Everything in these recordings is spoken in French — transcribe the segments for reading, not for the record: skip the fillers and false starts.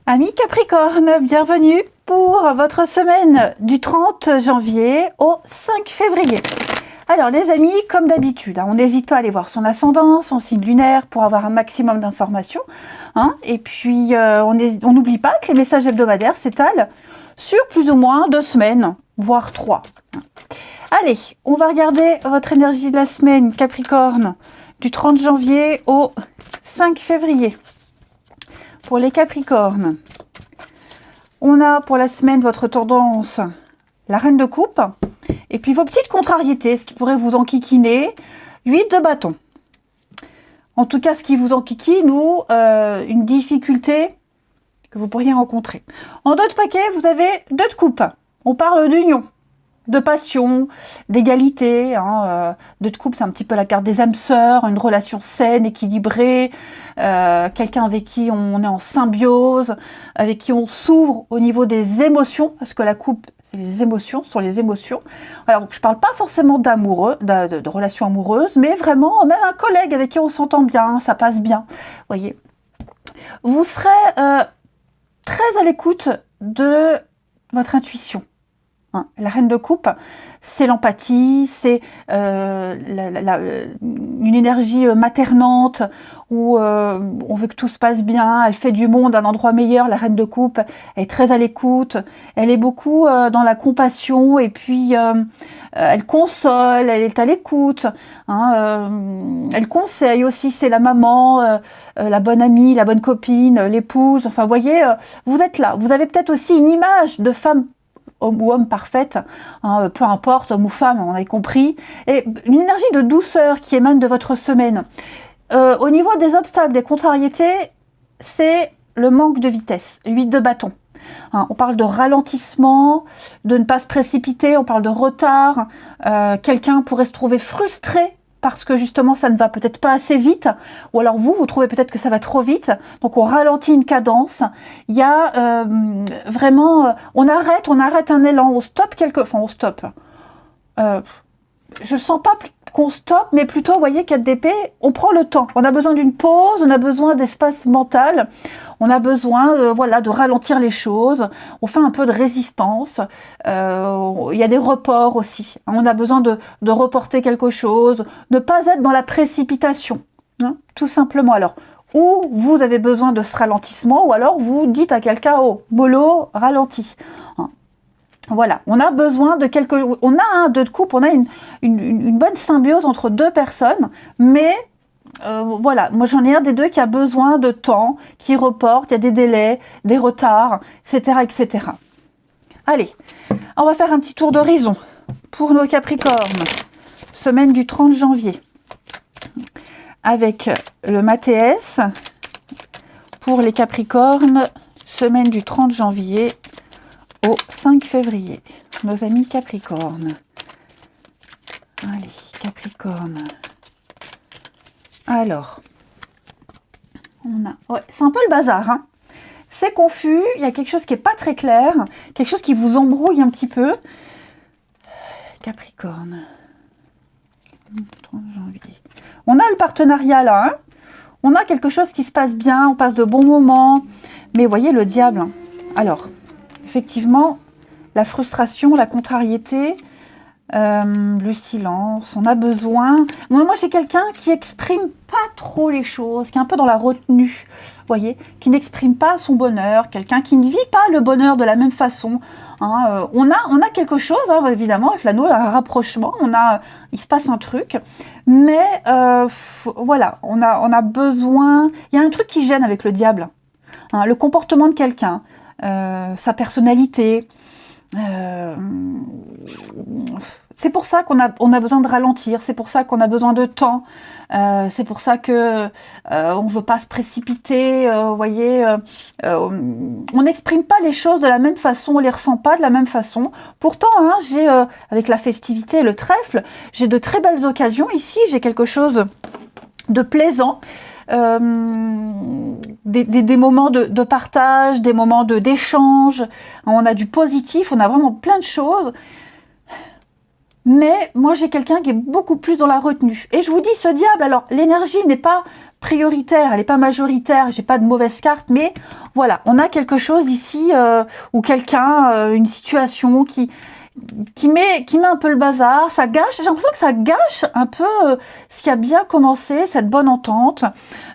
Amis Capricorne, bienvenue pour votre semaine du 30 janvier au 5 février. Alors les amis, comme d'habitude, on n'hésite pas à aller voir son ascendant, son signe lunaire pour avoir un maximum d'informations. Et puis on n'oublie pas que les messages hebdomadaires s'étalent sur plus ou moins 2 semaines, voire 3. Allez, on va regarder votre énergie de la semaine Capricorne du 30 janvier au 5 février. Pour les Capricornes, on a pour la semaine votre tendance, la reine de coupe, et puis vos petites contrariétés, ce qui pourrait vous enquiquiner, 8 de bâton. En tout cas, ce qui vous enquiquine ou une difficulté que vous pourriez rencontrer. En 2 de paquet, vous avez 2 de coupe. On parle d'union, de passion, d'égalité. 2 de coupe, c'est un petit peu la carte des âmes sœurs, une relation saine, équilibrée, quelqu'un avec qui on est en symbiose, avec qui on s'ouvre au niveau des émotions, parce que la coupe, c'est les émotions, ce sont les émotions. Alors, je ne parle pas forcément d'amoureux, de relations amoureuses, mais vraiment, même un collègue avec qui on s'entend bien, ça passe bien, voyez. Vous serez très à l'écoute de votre intuition. La reine de coupe, c'est l'empathie, c'est une énergie maternante où on veut que tout se passe bien, elle fait du monde un endroit meilleur. La reine de coupe est très à l'écoute, elle est beaucoup dans la compassion et puis elle console, elle est à l'écoute, elle conseille aussi, c'est la maman, la bonne amie, la bonne copine, l'épouse, enfin vous voyez, vous êtes là. Vous avez peut-être aussi une image de femme homme ou homme parfaite, peu importe, homme ou femme, on a compris, et une énergie de douceur qui émane de votre semaine. Au niveau des obstacles, des contrariétés, c'est le manque de vitesse, 8 de bâton. On parle de ralentissement, de ne pas se précipiter, on parle de retard, quelqu'un pourrait se trouver frustré parce que justement ça ne va peut-être pas assez vite, ou alors vous trouvez peut-être que ça va trop vite, donc on ralentit une cadence, il y a vraiment, on arrête un élan, on stoppe on stoppe, je ne sens pas qu'on stoppe, mais plutôt, vous voyez, 4 d'épée, on prend le temps, on a besoin d'une pause, on a besoin d'espace mental, on a besoin de ralentir les choses, on fait un peu de résistance, il y a des reports aussi, on a besoin de reporter quelque chose, ne pas être dans la précipitation, tout simplement. Alors, ou vous avez besoin de ce ralentissement, ou alors vous dites à quelqu'un, oh, mollo, ralenti. Voilà, on a besoin de on a un 2 de coupe, on a une bonne symbiose entre 2 personnes, mais voilà, moi j'en ai un des 2 qui a besoin de temps, qui reporte, il y a des délais, des retards, etc., etc. Allez, on va faire un petit tour d'horizon pour nos Capricornes, semaine du 30 janvier, avec le Mathéès, pour les Capricornes, semaine du 30 janvier, au 5 février, nos amis Capricorne. Allez, Capricorne. Alors, ouais, c'est un peu le bazar. C'est confus, il y a quelque chose qui n'est pas très clair, quelque chose qui vous embrouille un petit peu. Capricorne. 30 janvier. On a le partenariat là, on a quelque chose qui se passe bien, on passe de bons moments, mais vous voyez le diable. Alors, effectivement, la frustration, la contrariété, le silence, on a besoin... Moi, j'ai quelqu'un qui exprime pas trop les choses, qui est un peu dans la retenue, vous voyez, qui n'exprime pas son bonheur, quelqu'un qui ne vit pas le bonheur de la même façon. On a quelque chose, évidemment, avec l'anneau, un rapprochement, il se passe un truc, mais voilà, on a besoin... Il y a un truc qui gêne avec le diable, le comportement de quelqu'un, sa personnalité. C'est pour ça qu'on a besoin de ralentir, c'est pour ça qu'on a besoin de temps, c'est pour ça que on ne veut pas se précipiter, vous voyez, on n'exprime pas les choses de la même façon, on ne les ressent pas de la même façon. Pourtant, j'ai, avec la festivité et le trèfle, j'ai de très belles occasions ici, j'ai quelque chose de plaisant. Des moments de partage, des moments d'échange, on a du positif, on a vraiment plein de choses, mais moi j'ai quelqu'un qui est beaucoup plus dans la retenue, et je vous dis, ce diable, alors l'énergie n'est pas prioritaire, elle n'est pas majoritaire, j'ai pas de mauvaise carte, mais voilà, on a quelque chose ici, ou quelqu'un, une situation qui met un peu le bazar, ça gâche, j'ai l'impression que ça gâche un peu ce qui a bien commencé, cette bonne entente.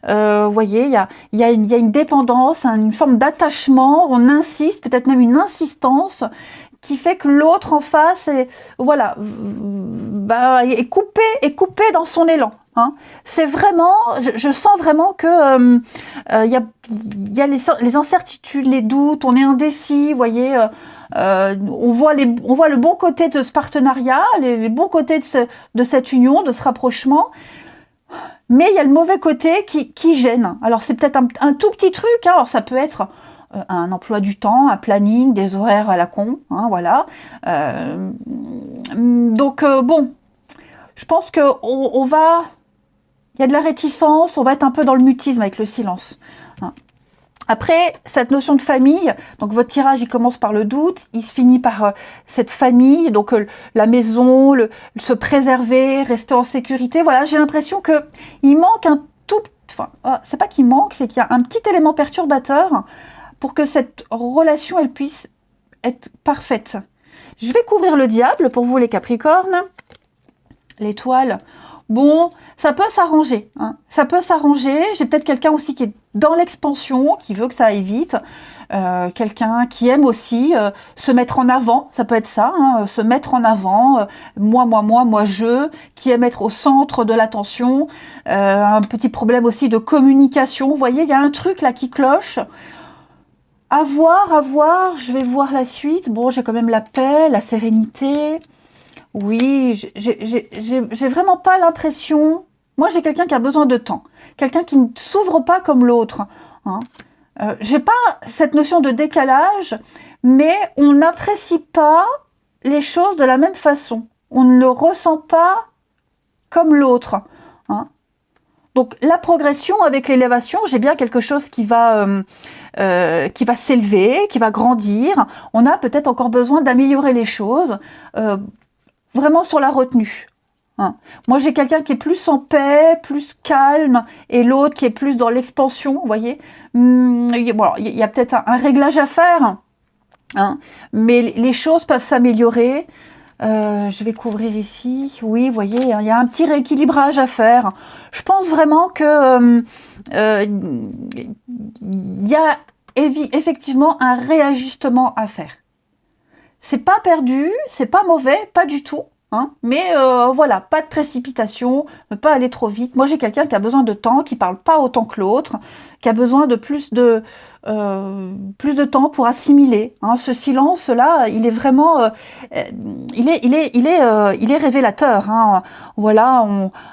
Vous voyez, il y a une dépendance, une forme d'attachement, on insiste, peut-être même une insistance, qui fait que l'autre en face est, voilà, est coupé dans son élan. Hein. C'est vraiment, je sens vraiment que y a les incertitudes, les doutes, on est indécis, vous voyez. On voit le bon côté de ce partenariat, les bons côtés de cette union, de ce rapprochement, mais il y a le mauvais côté qui gêne. Alors c'est peut-être un tout petit truc, hein. Alors ça peut être un emploi du temps, un planning, des horaires à la con, hein, voilà. Donc bon, je pense que il y a de la réticence, on va être un peu dans le mutisme avec le silence. Hein. Après, cette notion de famille, donc votre tirage, il commence par le doute, il se finit par cette famille, donc la maison, se préserver, rester en sécurité. Voilà, j'ai l'impression qu'il manque un tout... Enfin, c'est pas qu'il manque, c'est qu'il y a un petit élément perturbateur pour que cette relation, elle puisse être parfaite. Je vais couvrir le diable pour vous, les Capricornes. L'étoile, bon, ça peut s'arranger. Hein. Ça peut s'arranger. J'ai peut-être quelqu'un aussi qui est dans l'expansion, qui veut que ça aille vite. Quelqu'un qui aime aussi se mettre en avant, ça peut être ça, hein, se mettre en avant, moi, je, qui aime être au centre de l'attention. Un petit problème aussi de communication. Vous voyez, il y a un truc là qui cloche. À voir, je vais voir la suite. Bon, j'ai quand même la paix, la sérénité. Oui, j'ai vraiment pas l'impression... Moi, j'ai quelqu'un qui a besoin de temps. Quelqu'un qui ne s'ouvre pas comme l'autre. Hein. J'ai pas cette notion de décalage, mais on n'apprécie pas les choses de la même façon. On ne le ressent pas comme l'autre. Hein. Donc, la progression avec l'élévation, j'ai bien quelque chose qui va s'élever, qui va grandir. On a peut-être encore besoin d'améliorer les choses, vraiment sur la retenue. Hein. Moi, j'ai quelqu'un qui est plus en paix, plus calme, et l'autre qui est plus dans l'expansion, vous voyez. Bon, il y a peut-être un réglage à faire, hein, mais les choses peuvent s'améliorer. Je vais couvrir ici. Oui, vous voyez, il y a un petit rééquilibrage à faire. Je pense vraiment que y a effectivement un réajustement à faire. C'est pas perdu, c'est pas mauvais, pas du tout. Hein, mais voilà, pas de précipitation, ne pas aller trop vite. Moi, j'ai quelqu'un qui a besoin de temps, qui parle pas autant que l'autre, qui a besoin de plus de temps pour assimiler. Hein. Ce silence-là, il est vraiment, il est révélateur. Hein. Voilà,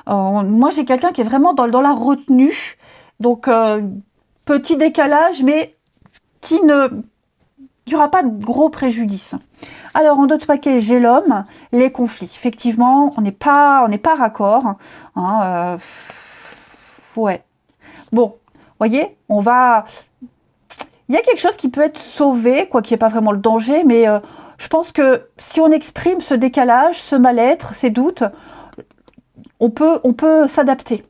moi, j'ai quelqu'un qui est vraiment dans la retenue. Donc, petit décalage, mais il n'y aura pas de gros préjudice. Alors, en d'autres paquets, j'ai l'homme, les conflits. Effectivement, on n'est pas raccord. Hein, ouais. Bon, voyez, il y a quelque chose qui peut être sauvé, quoi qu'il n'y ait pas vraiment le danger, mais je pense que si on exprime ce décalage, ce mal-être, ces doutes, on peut s'adapter.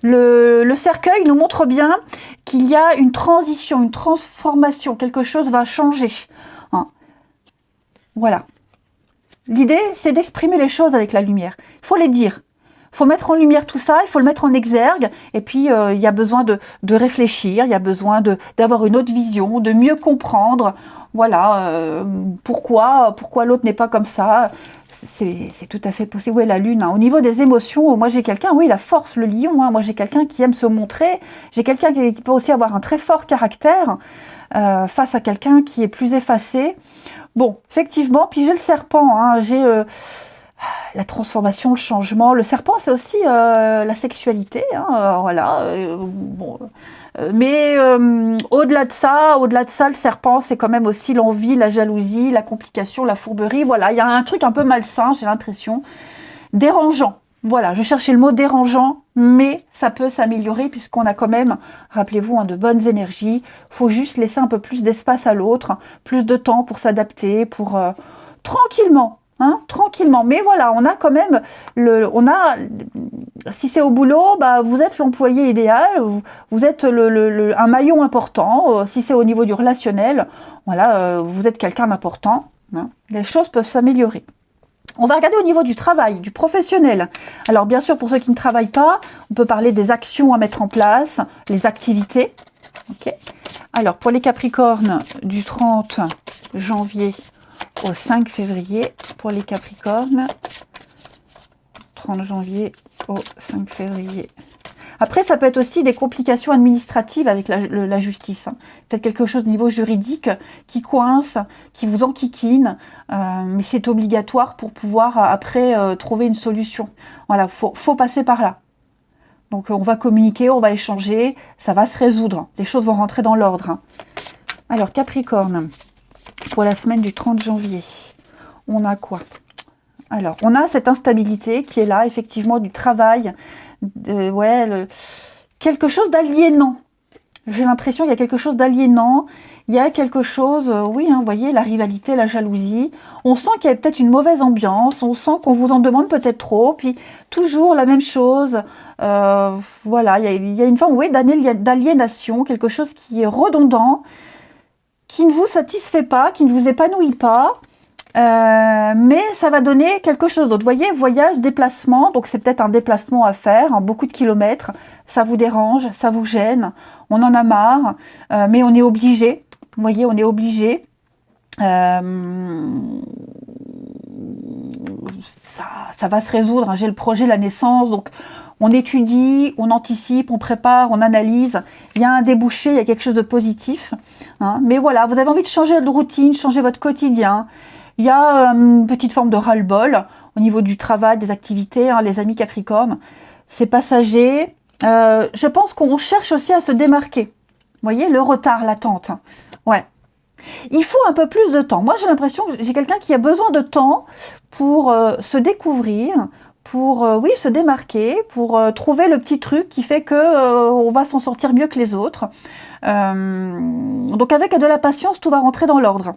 Le cercueil nous montre bien qu'il y a une transition, une transformation, quelque chose va changer. Hein. Voilà. L'idée, c'est d'exprimer les choses avec la lumière. Il faut les dire. Il faut mettre en lumière tout ça, il faut le mettre en exergue. Et puis, il y a besoin de réfléchir, il y a besoin d'avoir une autre vision, de mieux comprendre. Voilà, pourquoi l'autre n'est pas comme ça. C'est tout à fait possible. Oui, la lune. Hein. Au niveau des émotions, moi j'ai quelqu'un, oui, la force, le lion. Hein. Moi j'ai quelqu'un qui aime se montrer. J'ai quelqu'un qui peut aussi avoir un très fort caractère face à quelqu'un qui est plus effacé. Bon, effectivement, puis j'ai le serpent. Hein. J'ai la transformation, le changement. Le serpent, c'est aussi la sexualité. Hein. Voilà. Bon. Mais au-delà de ça, le serpent, c'est quand même aussi l'envie, la jalousie, la complication, la fourberie. Voilà, il y a un truc un peu malsain, j'ai l'impression. Dérangeant. Voilà, je cherchais le mot dérangeant, mais ça peut s'améliorer puisqu'on a quand même, rappelez-vous, de bonnes énergies. Il faut juste laisser un peu plus d'espace à l'autre, plus de temps pour s'adapter, pour tranquillement. hein, tranquillement. Mais voilà, on a quand même, si c'est au boulot, bah, vous êtes l'employé idéal, vous êtes un maillon important. Si c'est au niveau du relationnel, voilà, vous êtes quelqu'un d'important, hein. Les choses peuvent s'améliorer. On va regarder au niveau du travail, du professionnel. Alors bien sûr, pour ceux qui ne travaillent pas, on peut parler des actions à mettre en place, les activités. Okay. Alors pour les Capricornes, du 30 janvier au 5 février, pour les Capricornes, 30 janvier au 5 février. Après, ça peut être aussi des complications administratives avec la justice. Hein. Peut-être quelque chose au niveau juridique qui coince, qui vous enquiquine, mais c'est obligatoire pour pouvoir après trouver une solution. Voilà, faut passer par là. Donc on va communiquer, on va échanger, ça va se résoudre. Les choses vont rentrer dans l'ordre. Hein. Alors Capricorne, pour la semaine du 30 janvier, on a quoi? Alors, on a cette instabilité qui est là, effectivement, du travail, quelque chose d'aliénant. J'ai l'impression qu'il y a quelque chose d'aliénant, il y a quelque chose, oui, hein, vous voyez, la rivalité, la jalousie. On sent qu'il y a peut-être une mauvaise ambiance, on sent qu'on vous en demande peut-être trop, puis toujours la même chose. Voilà, il y a une forme, oui, d'aliénation, quelque chose qui est redondant, qui ne vous satisfait pas, qui ne vous épanouit pas. Mais ça va donner quelque chose d'autre. Vous voyez, voyage, déplacement, donc c'est peut-être un déplacement à faire, hein, beaucoup de kilomètres, ça vous dérange, ça vous gêne, on en a marre, mais on est obligé, vous voyez, on est obligé. Ça va se résoudre, hein. J'ai le projet, la naissance, donc on étudie, on anticipe, on prépare, on analyse, il y a un débouché, il y a quelque chose de positif, hein. Mais voilà, vous avez envie de changer de routine, changer votre quotidien. Il y a une petite forme de ras-le-bol au niveau du travail, des activités, hein, les amis Capricorne. C'est passager. Je pense qu'on cherche aussi à se démarquer. Vous voyez, le retard, l'attente. Hein. Ouais. Il faut un peu plus de temps. Moi, j'ai l'impression que j'ai quelqu'un qui a besoin de temps pour se découvrir, pour oui, se démarquer, pour trouver le petit truc qui fait que on va s'en sortir mieux que les autres. Donc avec de la patience, tout va rentrer dans l'ordre.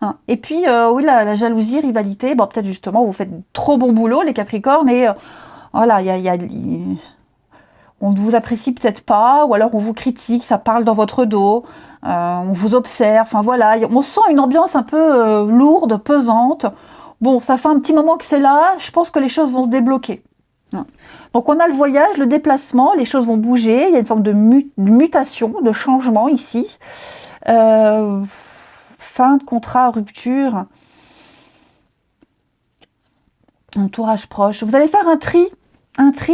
Hein. Et puis, oui, la jalousie, rivalité, bon, peut-être justement, vous faites trop bon boulot, les Capricornes, et voilà, on ne vous apprécie peut-être pas, ou alors on vous critique, ça parle dans votre dos, on vous observe, enfin voilà, on sent une ambiance un peu lourde, pesante. Bon, ça fait un petit moment que c'est là, je pense que les choses vont se débloquer. Hein. Donc on a le voyage, le déplacement, les choses vont bouger, il y a une forme de mutation, de changement ici. Fin de contrat, rupture, entourage proche. Vous allez faire un tri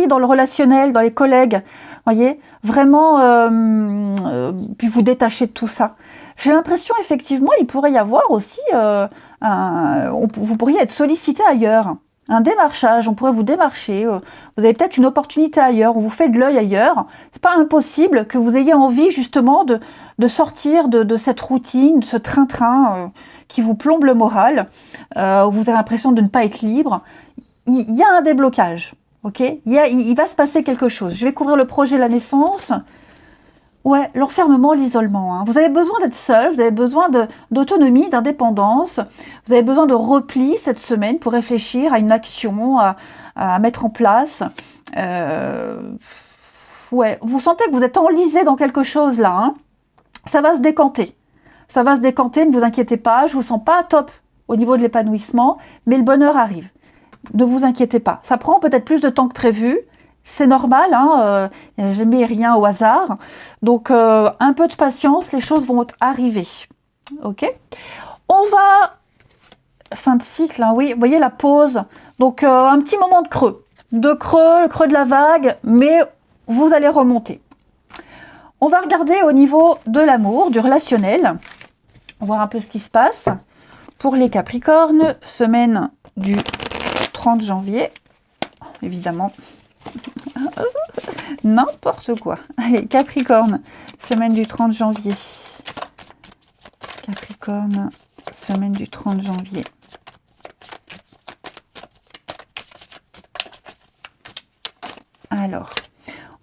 dans le relationnel, dans les collègues, voyez, vraiment, puis vous détacher de tout ça. J'ai l'impression, effectivement, il pourrait y avoir aussi, vous pourriez être sollicité ailleurs, un démarchage, on pourrait vous démarcher, vous avez peut-être une opportunité ailleurs, on vous fait de l'œil ailleurs. C'est pas impossible que vous ayez envie justement de sortir de cette routine, de ce train-train qui vous plombe le moral, où vous avez l'impression de ne pas être libre. Il y a un déblocage, ok ? Il va se passer quelque chose. Je vais couvrir le projet la naissance. Ouais, l'enfermement, l'isolement. Hein. Vous avez besoin d'être seul, vous avez besoin d'autonomie, d'indépendance, vous avez besoin de repli cette semaine pour réfléchir à une action, à mettre en place. Ouais, vous sentez que vous êtes enlisé dans quelque chose là. Hein. Ça va se décanter. Ça va se décanter, ne vous inquiétez pas. Je ne vous sens pas top au niveau de l'épanouissement, mais le bonheur arrive. Ne vous inquiétez pas. Ça prend peut-être plus de temps que prévu. C'est normal, hein, il n'y a jamais rien au hasard. Donc, un peu de patience, les choses vont arriver. Ok ? On va... Fin de cycle, hein, oui, vous voyez la pause. Donc, un petit moment de creux. Le creux de la vague, mais vous allez remonter. On va regarder au niveau de l'amour, du relationnel. On va voir un peu ce qui se passe. Pour les Capricornes, semaine du 30 janvier, évidemment. N'importe quoi. Allez, Capricorne, semaine du 30 janvier. Capricorne, semaine du 30 janvier. Alors,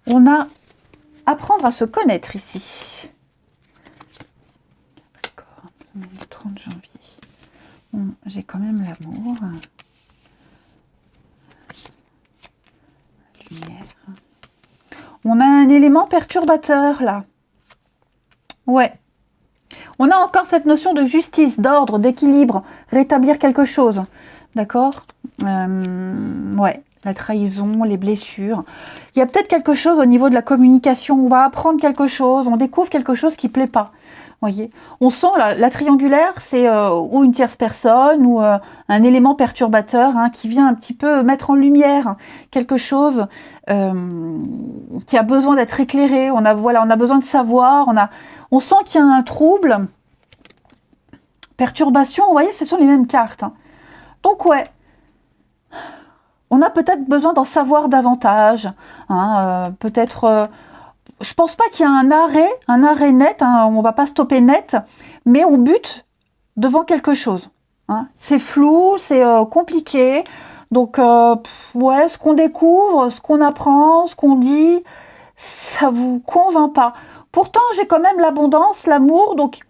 on a apprendre à se connaître ici. Capricorne, semaine du 30 janvier. Bon, j'ai quand même l'amour. élément perturbateur, là. Ouais. On a encore cette notion de justice, d'ordre, d'équilibre, rétablir quelque chose. D'accord? Ouais, la trahison, les blessures. Il y a peut-être quelque chose au niveau de la communication. On va apprendre quelque chose, on découvre quelque chose qui ne plaît pas. Voyez, on sent la triangulaire, c'est ou une tierce personne ou un élément perturbateur hein, qui vient un petit peu mettre en lumière quelque chose qui a besoin d'être éclairé. On a besoin de savoir. On sent qu'il y a un trouble, perturbation. Vous voyez, ce sont les mêmes cartes. Hein. Donc ouais, on a peut-être besoin d'en savoir davantage. Hein, peut-être. Je pense pas qu'il y a un arrêt net, hein, on va pas stopper net, mais on bute devant quelque chose. Hein. C'est flou, c'est compliqué, donc ouais, ce qu'on découvre, ce qu'on apprend, ce qu'on dit, ça vous convainc pas. Pourtant, j'ai quand même l'abondance, l'amour, donc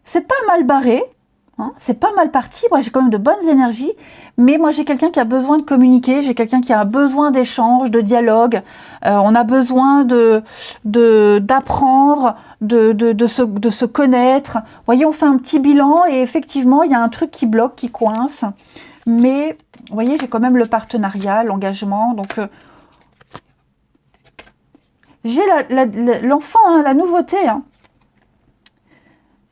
c'est pas mal barré. Hein, c'est pas mal parti, moi j'ai quand même de bonnes énergies, mais moi j'ai quelqu'un qui a besoin de communiquer, j'ai quelqu'un qui a besoin d'échange, de dialogue, on a besoin d'apprendre, de se connaître. Vous voyez, on fait un petit bilan et effectivement il y a un truc qui bloque, qui coince, mais vous voyez j'ai quand même le partenariat, l'engagement, donc j'ai l'enfant, hein, la nouveauté, hein.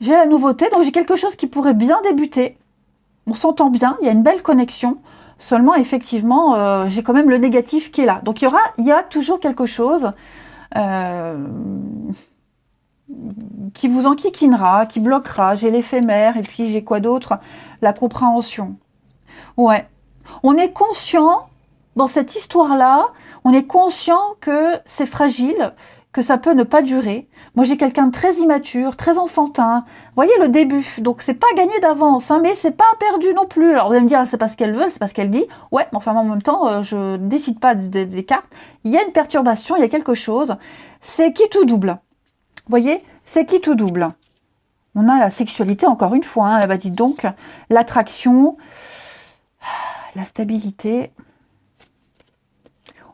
J'ai la nouveauté, donc j'ai quelque chose qui pourrait bien débuter. On s'entend bien, il y a une belle connexion. Seulement, effectivement, j'ai quand même le négatif qui est là. Donc, il y a toujours quelque chose qui vous enquiquinera, qui bloquera. J'ai l'éphémère, et puis j'ai quoi d'autre? La compréhension. Ouais. On est conscient, dans cette histoire-là, on est conscient que c'est fragile, que ça peut ne pas durer. Moi, j'ai quelqu'un de très immature, très enfantin. Vous voyez le début. Donc, c'est pas gagné d'avance, hein, mais c'est pas perdu non plus. Alors, vous allez me dire, c'est pas ce qu'elle veut, c'est pas ce qu'elle dit. Ouais, mais enfin, en même temps, je décide pas des cartes. Il y a une perturbation, il y a quelque chose. C'est qui tout double. Vous voyez, c'est qui tout double. On a la sexualité, encore une fois. Hein, elle va dire donc l'attraction, la stabilité.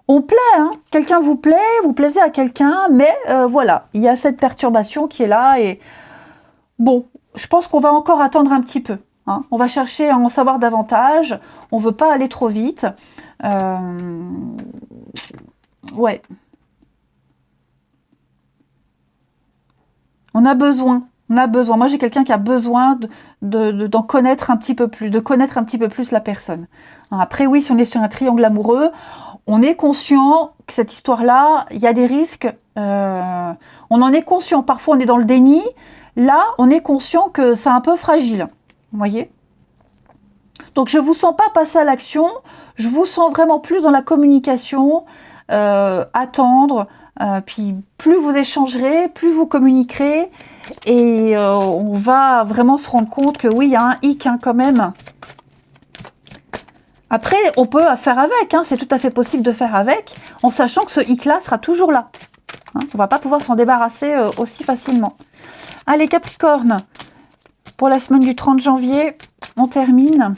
On plaît, hein, quelqu'un vous plaît, vous plaisez à quelqu'un, mais voilà, il y a cette perturbation qui est là et bon, je pense qu'on va encore attendre un petit peu. Hein. On va chercher à en savoir davantage, on ne veut pas aller trop vite. Ouais. On a besoin. Moi, j'ai quelqu'un qui a besoin d'en connaître un petit peu plus, de connaître un petit peu plus la personne. Après, oui, si on est sur un triangle amoureux, on est conscient que cette histoire-là, il y a des risques. On en est conscient. Parfois, on est dans le déni. Là, on est conscient que c'est un peu fragile. Vous voyez? Donc, je ne vous sens pas passer à l'action. Je vous sens vraiment plus dans la communication, attendre. Puis, plus vous échangerez, plus vous communiquerez. Et on va vraiment se rendre compte que oui, il y a un hic hein, quand même. Après, on peut faire avec, hein, c'est tout à fait possible de faire avec, en sachant que ce hic-là sera toujours là. Hein, on ne va pas pouvoir s'en débarrasser aussi facilement. Allez, Capricorne, pour la semaine du 30 janvier, on termine.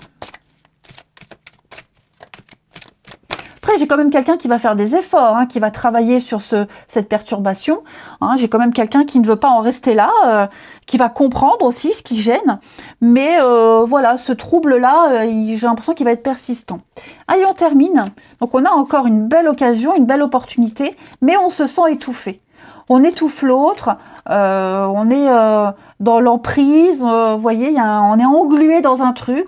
Après, j'ai quand même quelqu'un qui va faire des efforts, hein, qui va travailler sur cette perturbation. Hein, j'ai quand même quelqu'un qui ne veut pas en rester là, qui va comprendre aussi ce qui gêne. Mais voilà, ce trouble-là, j'ai l'impression qu'il va être persistant. Allez, on termine. Donc, on a encore une belle occasion, une belle opportunité, mais on se sent étouffé. On étouffe l'autre, on est dans l'emprise, vous voyez, on est englué dans un truc.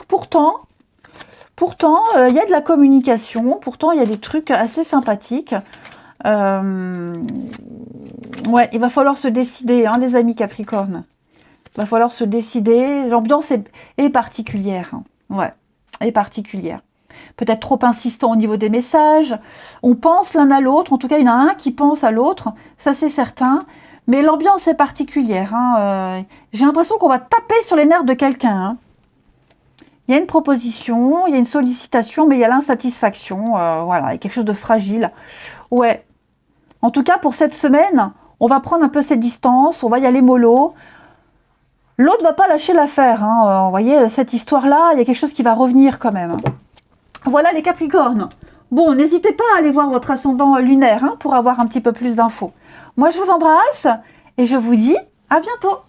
Pourtant, il y a de la communication, pourtant, il y a des trucs assez sympathiques. Ouais, il va falloir se décider, hein, les amis Capricorne. Il va falloir se décider. L'ambiance est particulière. Hein. Ouais, est particulière. Peut-être trop insistant au niveau des messages. On pense l'un à l'autre. En tout cas, il y en a un qui pense à l'autre. Ça, c'est certain. Mais l'ambiance est particulière. Hein. J'ai l'impression qu'on va taper sur les nerfs de quelqu'un. Hein. Il y a une proposition, il y a une sollicitation, mais il y a l'insatisfaction. Voilà, il y a quelque chose de fragile. Ouais. En tout cas, pour cette semaine, on va prendre un peu ses distances, on va y aller mollo. L'autre ne va pas lâcher l'affaire. Hein. Vous voyez, cette histoire-là, il y a quelque chose qui va revenir quand même. Voilà les Capricornes. Bon, n'hésitez pas à aller voir votre ascendant lunaire hein, pour avoir un petit peu plus d'infos. Moi, je vous embrasse et je vous dis à bientôt.